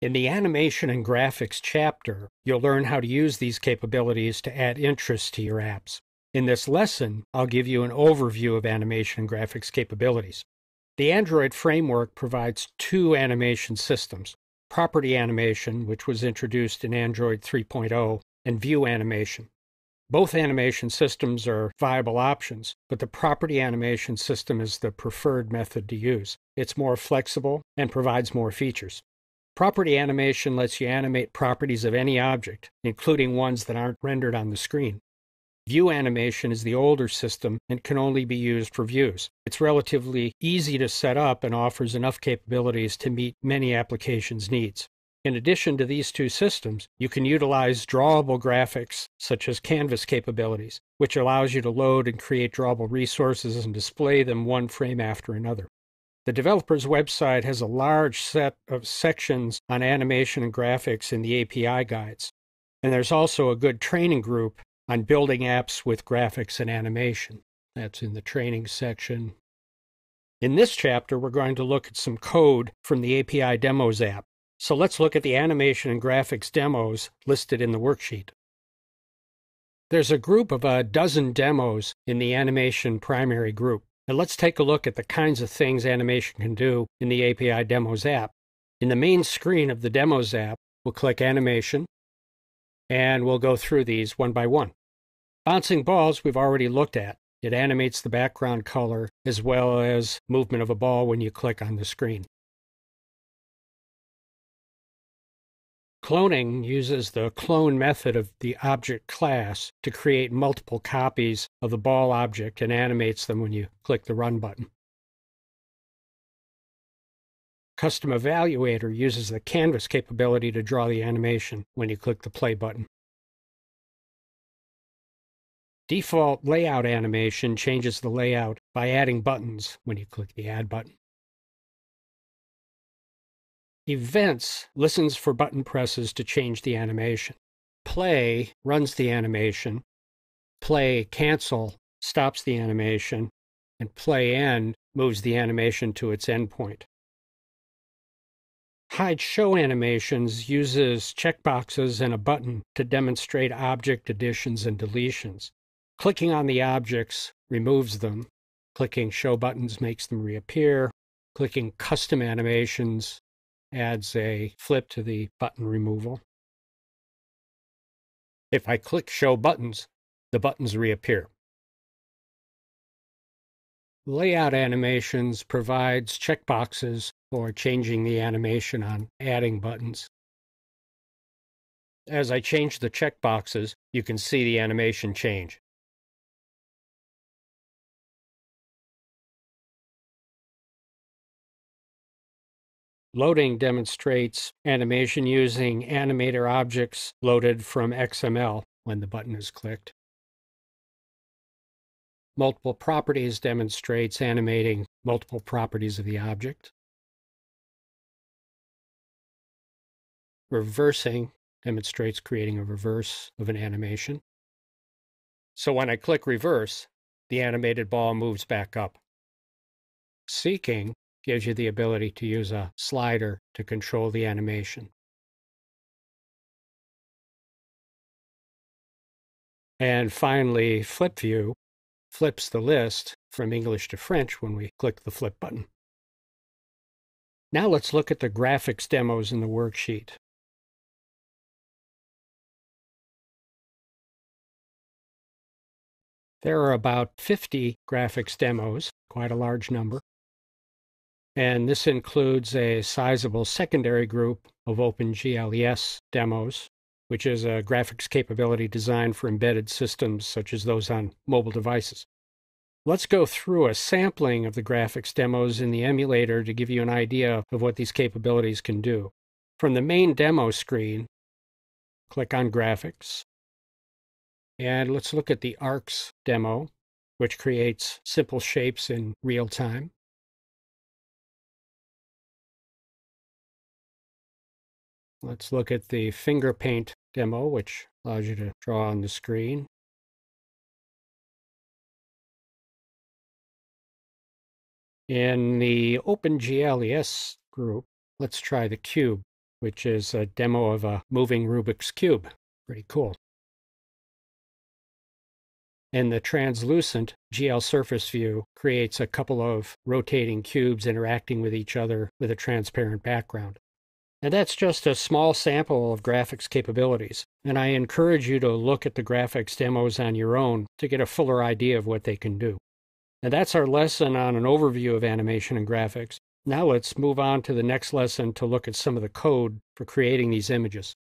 In the Animation and Graphics chapter, you'll learn how to use these capabilities to add interest to your apps. In this lesson, I'll give you an overview of animation and graphics capabilities. The Android framework provides two animation systems: property animation, which was introduced in Android 3.0, and view animation. Both animation systems are viable options, but the property animation system is the preferred method to use. It's more flexible and provides more features. Property animation lets you animate properties of any object, including ones that aren't rendered on the screen. View animation is the older system and can only be used for views. It's relatively easy to set up and offers enough capabilities to meet many applications' needs. In addition to these two systems, you can utilize drawable graphics, such as Canvas capabilities, which allows you to load and create drawable resources and display them one frame after another. The developer's website has a large set of sections on animation and graphics in the API guides. And there's also a good training group on building apps with graphics and animation. That's in the training section. In this chapter, we're going to look at some code from the API Demos app. So let's look at the animation and graphics demos listed in the worksheet. There's a group of a dozen demos in the animation primary group. And let's take a look at the kinds of things animation can do in the API Demos app. In the main screen of the Demos app, we'll click Animation, and we'll go through these one by one. Bouncing balls we've already looked at. It animates the background color as well as movement of a ball when you click on the screen. Cloning uses the clone method of the object class to create multiple copies of the ball object and animates them when you click the Run button. Custom Evaluator uses the Canvas capability to draw the animation when you click the Play button. Default Layout Animation changes the layout by adding buttons when you click the Add button. Events listens for button presses to change the animation. Play runs the animation. Play Cancel stops the animation. And Play End moves the animation to its endpoint. Hide Show Animations uses checkboxes and a button to demonstrate object additions and deletions. Clicking on the objects removes them. Clicking Show Buttons makes them reappear. Clicking Custom Animations adds a flip to the button removal. If I click Show Buttons, the buttons reappear. Layout Animations provides checkboxes for changing the animation on adding buttons. As I change the checkboxes, you can see the animation change. Loading demonstrates animation using animator objects loaded from XML when the button is clicked. Multiple Properties demonstrates animating multiple properties of the object. Reversing demonstrates creating a reverse of an animation. So when I click Reverse, the animated ball moves back up. Seeking gives you the ability to use a slider to control the animation. And finally, Flip View flips the list from English to French when we click the Flip button. Now let's look at the graphics demos in the worksheet. There are about 50 graphics demos, quite a large number. And this includes a sizable secondary group of OpenGLES demos, which is a graphics capability designed for embedded systems such as those on mobile devices. Let's go through a sampling of the graphics demos in the emulator to give you an idea of what these capabilities can do. From the main demo screen, click on Graphics, and let's look at the Arcs demo, which creates simple shapes in real time. Let's look at the Finger Paint demo, which allows you to draw on the screen. In the OpenGLES group, let's try the cube, which is a demo of a moving Rubik's Cube. Pretty cool. And the translucent GL surface view creates a couple of rotating cubes interacting with each other with a transparent background. And that's just a small sample of graphics capabilities, and I encourage you to look at the graphics demos on your own to get a fuller idea of what they can do. And that's our lesson on an overview of animation and graphics. Now let's move on to the next lesson to look at some of the code for creating these images.